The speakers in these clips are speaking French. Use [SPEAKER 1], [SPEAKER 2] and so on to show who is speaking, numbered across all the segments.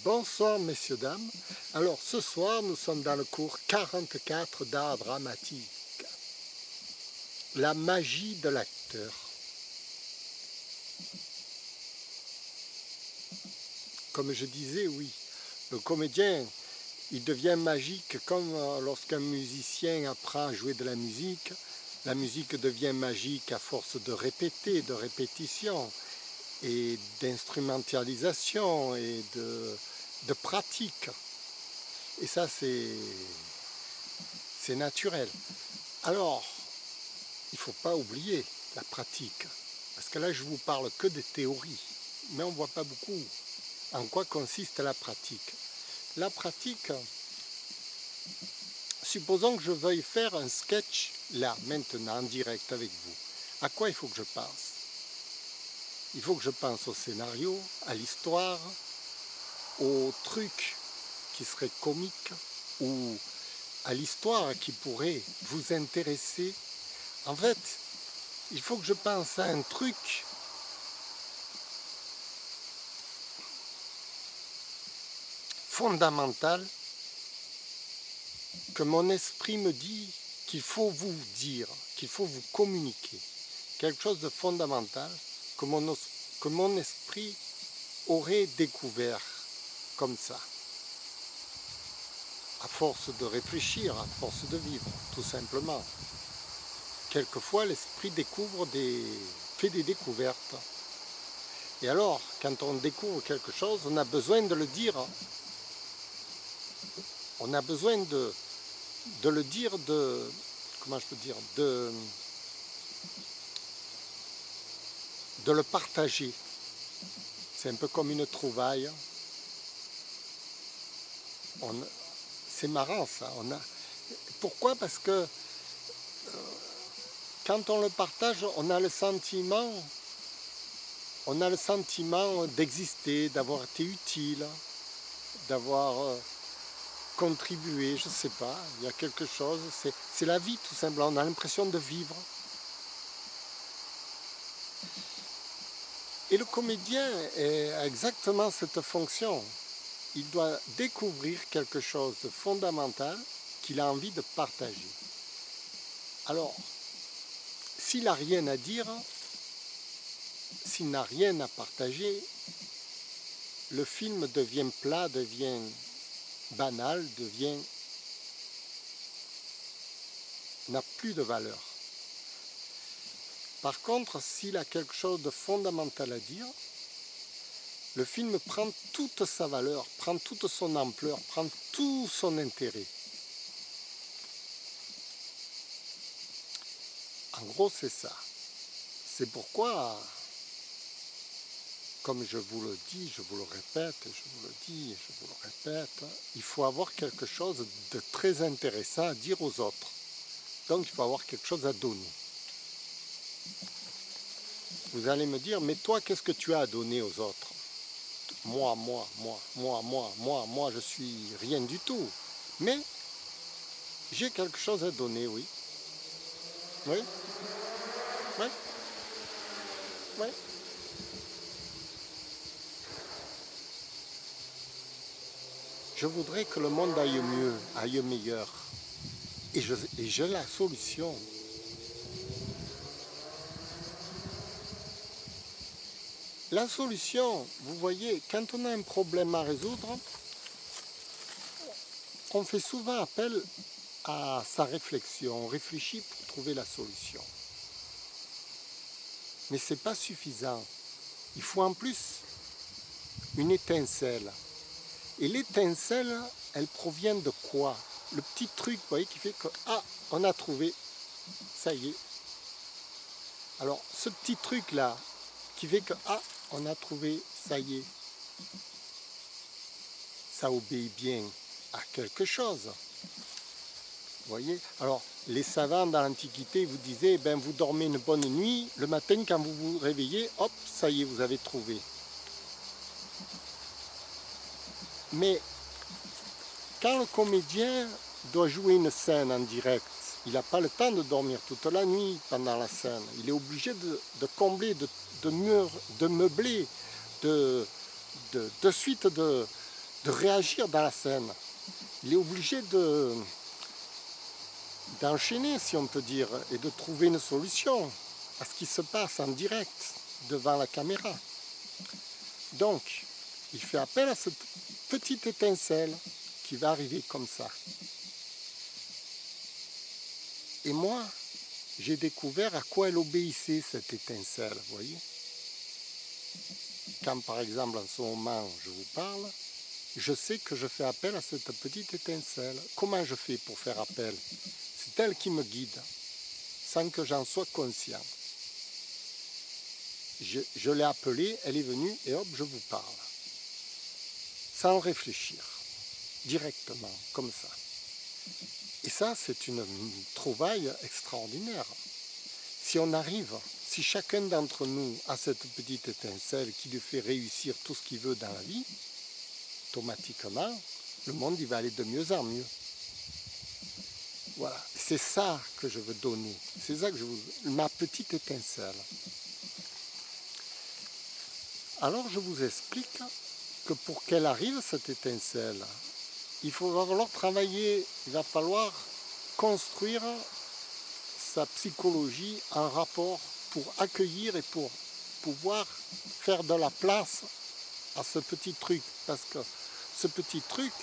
[SPEAKER 1] Bonsoir messieurs, dames. Alors ce soir nous sommes dans le cours 44 d'art dramatique. La magie de l'acteur. Comme je disais, oui, le comédien, il devient magique comme lorsqu'un musicien apprend à jouer de la musique. La musique devient magique à force de répéter, de répétition et d'instrumentalisation et de pratique. Et ça, c'est naturel. Alors, il ne faut pas oublier la pratique. Parce que là, je vous parle que des théories. Mais on ne voit pas beaucoup en quoi consiste la pratique. La pratique, supposons que je veuille faire un sketch là, maintenant, en direct avec vous. À quoi il faut que je pense? Il faut que je pense au scénario, à l'histoire, au truc qui serait comique ou à l'histoire qui pourrait vous intéresser. En fait, il faut que je pense à un truc fondamental que mon esprit me dit qu'il faut vous dire, qu'il faut vous communiquer. Quelque chose de fondamental que mon esprit aurait découvert comme ça. À force de réfléchir, à force de vivre, tout simplement. Quelquefois, l'esprit fait des découvertes. Et alors, quand on découvre quelque chose, on a besoin de le dire. On a besoin de le dire, comment je peux dire, de le partager. C'est un peu comme une trouvaille. C'est marrant ça. Pourquoi? Parce que quand on le partage, on a le sentiment d'exister, d'avoir été utile, d'avoir contribué, je ne sais pas, il y a quelque chose, c'est la vie tout simplement, on a l'impression de vivre. Et le comédien a exactement cette fonction. Il doit découvrir quelque chose de fondamental qu'il a envie de partager. Alors, s'il n'a rien à dire, s'il n'a rien à partager, le film devient plat, devient banal, n'a plus de valeur. Par contre, s'il a quelque chose de fondamental à dire, le film prend toute sa valeur, prend toute son ampleur, prend tout son intérêt. En gros, c'est ça. C'est pourquoi, comme je vous le dis, je vous le répète, je vous le dis, je vous le répète, il faut avoir quelque chose de très intéressant à dire aux autres. Donc, il faut avoir quelque chose à donner. Vous allez me dire, mais toi, qu'est-ce que tu as à donner aux autres? Moi, je suis rien du tout. Mais j'ai quelque chose à donner, oui. Oui. Oui. Oui. Je voudrais que le monde aille mieux, aille meilleur. Et j'ai la solution. La solution, vous voyez, quand on a un problème à résoudre, on fait souvent appel à sa réflexion. On réfléchit pour trouver la solution. Mais ce n'est pas suffisant. Il faut en plus une étincelle. Et l'étincelle, elle provient de quoi? Le petit truc, vous voyez, qui fait que, ah, on a trouvé, ça y est. Alors, ce petit truc-là, qui fait que, ah, on a trouvé, ça y est, ça obéit bien à quelque chose. Vous voyez? Alors, les savants dans l'Antiquité vous disaient, ben, vous dormez une bonne nuit, le matin, quand vous vous réveillez, hop, ça y est, vous avez trouvé. Mais quand le comédien doit jouer une scène en direct, il n'a pas le temps de dormir toute la nuit pendant la scène. Il est obligé de combler, de meubler, de suite de réagir dans la scène. Il est obligé d'enchaîner, si on peut dire, et de trouver une solution à ce qui se passe en direct devant la caméra. Donc, il fait appel à cette petite étincelle qui va arriver comme ça. Et moi, j'ai découvert à quoi elle obéissait, cette étincelle, vous voyez. Quand, par exemple, en ce moment, je vous parle, je sais que je fais appel à cette petite étincelle. Comment je fais pour faire appel? C'est elle qui me guide, sans que j'en sois conscient. Je l'ai appelée, elle est venue, et hop, je vous parle. Sans réfléchir, directement, comme ça. Et ça, c'est une trouvaille extraordinaire. Si on arrive, si chacun d'entre nous a cette petite étincelle qui lui fait réussir tout ce qu'il veut dans la vie, automatiquement, le monde il va aller de mieux en mieux. Voilà, c'est ça que je veux donner. C'est ça que je veux, ma petite étincelle. Alors je vous explique que pour qu'elle arrive, cette étincelle, il va falloir travailler, il va falloir construire sa psychologie en rapport pour accueillir et pour pouvoir faire de la place à ce petit truc. Parce que ce petit truc,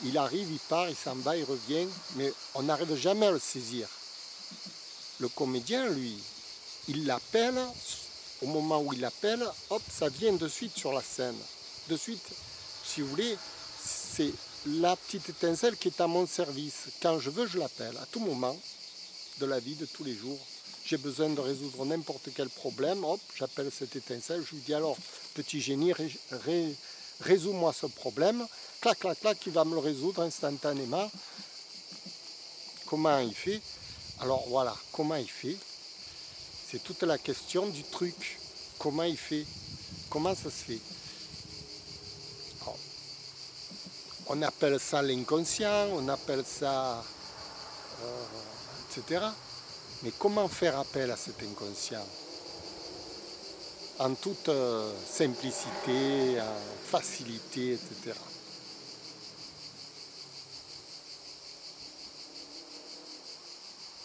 [SPEAKER 1] il arrive, il part, il s'en va, il revient, mais on n'arrive jamais à le saisir. Le comédien, lui, il l'appelle, au moment où il l'appelle, hop, ça vient de suite sur la scène. De suite, si vous voulez, c'est la petite étincelle qui est à mon service. Quand je veux, je l'appelle, à tout moment de la vie, de tous les jours. J'ai besoin de résoudre n'importe quel problème, hop, j'appelle cette étincelle, je lui dis alors, petit génie, résous-moi ce problème, clac, clac, clac, il va me le résoudre instantanément. Comment il fait? Alors voilà, comment il fait? C'est toute la question du truc. Comment il fait? Comment ça se fait? Alors, on appelle ça l'inconscient, on appelle ça... etc. Mais comment faire appel à cet inconscient? En toute simplicité, en facilité, etc.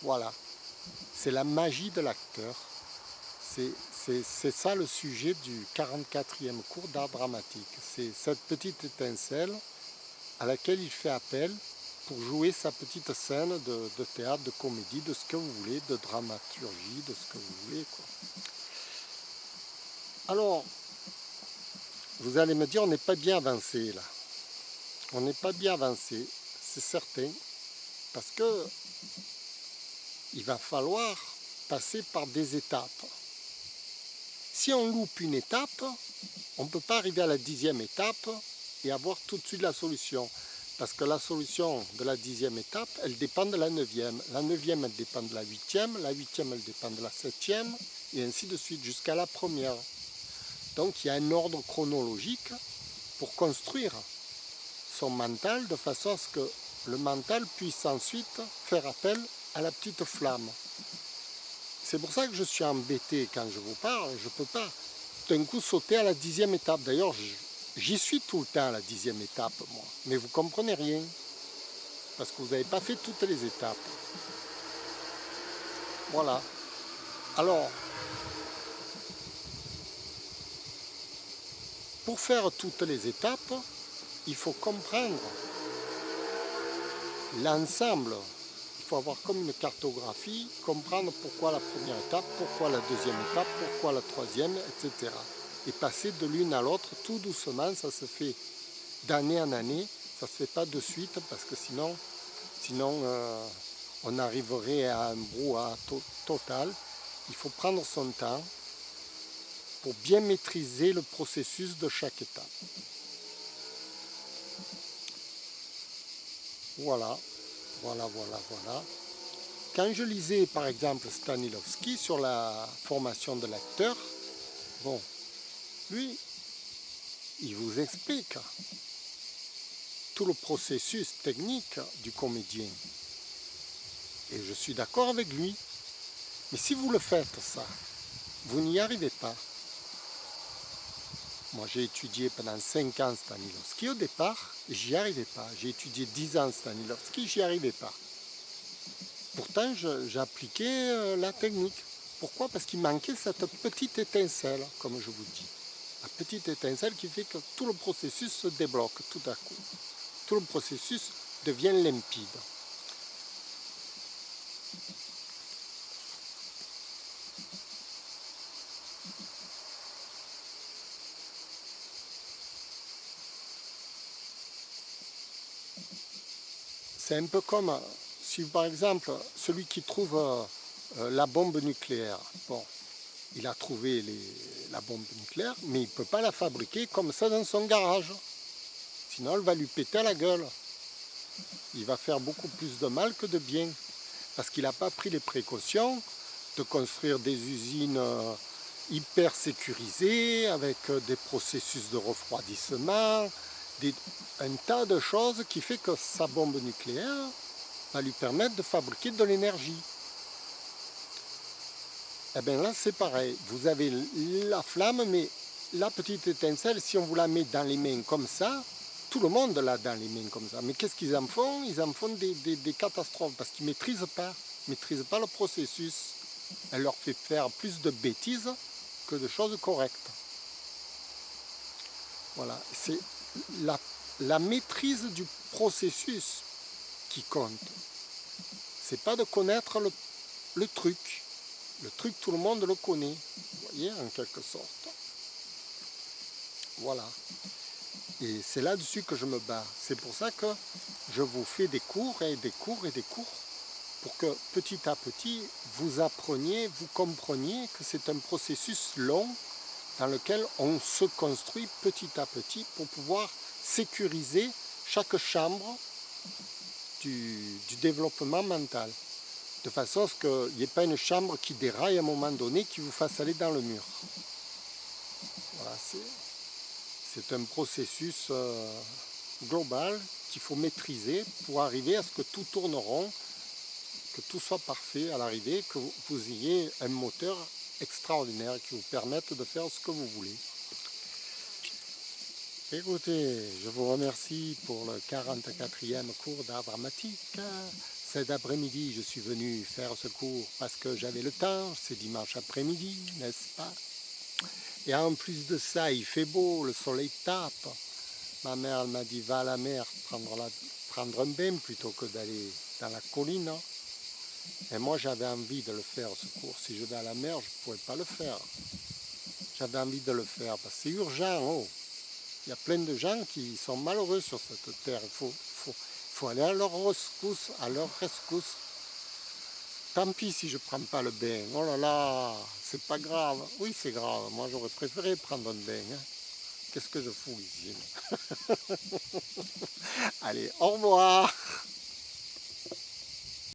[SPEAKER 1] Voilà, c'est la magie de l'acteur. C'est ça le sujet du 44e cours d'art dramatique. C'est cette petite étincelle à laquelle il fait appel pour jouer sa petite scène de théâtre, de comédie, de ce que vous voulez, de dramaturgie, de ce que vous voulez, quoi. Alors, vous allez me dire, on n'est pas bien avancé là. On n'est pas bien avancé, c'est certain, parce que il va falloir passer par des étapes. Si on loupe une étape, on ne peut pas arriver à la 10e étape et avoir tout de suite la solution. Parce que la solution de la 10e étape, elle dépend de la 9e. La 9e, elle dépend de la 8e. La 8e, elle dépend de la 7e. Et ainsi de suite, jusqu'à la première. Donc, il y a un ordre chronologique pour construire son mental de façon à ce que le mental puisse ensuite faire appel à la petite flamme. C'est pour ça que je suis embêté quand je vous parle. Je ne peux pas d'un coup sauter à la 10e étape. D'ailleurs, j'y suis tout le temps à la 10e étape, moi. Mais vous ne comprenez rien. Parce que vous n'avez pas fait toutes les étapes. Voilà. Alors, pour faire toutes les étapes, il faut comprendre l'ensemble. Il faut avoir comme une cartographie, comprendre pourquoi la première étape, pourquoi la deuxième étape, pourquoi la troisième, etc. Et passer de l'une à l'autre tout doucement, ça se fait d'année en année, ça ne se fait pas de suite parce que sinon on arriverait à un brouhaha total. Il faut prendre son temps pour bien maîtriser le processus de chaque étape. Voilà. Quand je lisais par exemple Stanislavski sur la formation de l'acteur, bon, lui, il vous explique tout le processus technique du comédien. Et je suis d'accord avec lui. Mais si vous le faites ça, vous n'y arrivez pas. Moi j'ai étudié pendant 5 ans Stanislavski au départ, et j'y arrivais pas. J'ai étudié 10 ans Stanislavski, j'y arrivais pas. Pourtant j'appliquais la technique. Pourquoi? Parce qu'il manquait cette petite étincelle, comme je vous dis. La petite étincelle qui fait que tout le processus se débloque tout à coup. Tout le processus devient limpide. C'est un peu comme si par exemple celui qui trouve la bombe nucléaire, bon, il a trouvé la bombe nucléaire, mais il ne peut pas la fabriquer comme ça dans son garage. Sinon elle va lui péter à la gueule. Il va faire beaucoup plus de mal que de bien. Parce qu'il n'a pas pris les précautions de construire des usines hyper sécurisées, avec des processus de refroidissement, un tas de choses qui fait que sa bombe nucléaire va lui permettre de fabriquer de l'énergie. Et bien là c'est pareil, vous avez la flamme, mais la petite étincelle, si on vous la met dans les mains comme ça, tout le monde l'a dans les mains comme ça. Mais qu'est-ce qu'ils en font? Ils en font des catastrophes, parce qu'ils ne maîtrisent pas le processus. Elle leur fait faire plus de bêtises que de choses correctes. Voilà, c'est la maîtrise du processus qui compte. C'est pas de connaître le truc. Le truc, tout le monde le connaît, vous voyez, en quelque sorte. Voilà. Et c'est là-dessus que je me bats. C'est pour ça que je vous fais des cours et des cours et des cours, pour que petit à petit, vous appreniez, vous compreniez que c'est un processus long dans lequel on se construit petit à petit pour pouvoir sécuriser chaque chambre du développement mental. De façon à ce qu'il n'y ait pas une chambre qui déraille à un moment donné, qui vous fasse aller dans le mur. Voilà, c'est un processus global qu'il faut maîtriser pour arriver à ce que tout tourne rond, que tout soit parfait à l'arrivée, que vous ayez un moteur extraordinaire qui vous permette de faire ce que vous voulez. Écoutez, je vous remercie pour le 44e cours d'art dramatique. Cet après-midi, je suis venu faire ce cours parce que j'avais le temps, c'est dimanche après-midi, n'est-ce pas? Et en plus de ça, il fait beau, le soleil tape. Ma mère, elle m'a dit, va à la mer prendre un bain plutôt que d'aller dans la colline. Et moi, j'avais envie de le faire, ce cours. Si je vais à la mer, je ne pourrais pas le faire. J'avais envie de le faire parce que c'est urgent. Oh. Il y a plein de gens qui sont malheureux sur cette terre. Il faut aller à leur rescousse, Tant pis si je ne prends pas le bain. Oh là là, c'est pas grave. Oui, c'est grave. Moi, j'aurais préféré prendre un bain. Hein. Qu'est-ce que je fous ici? Allez, au revoir.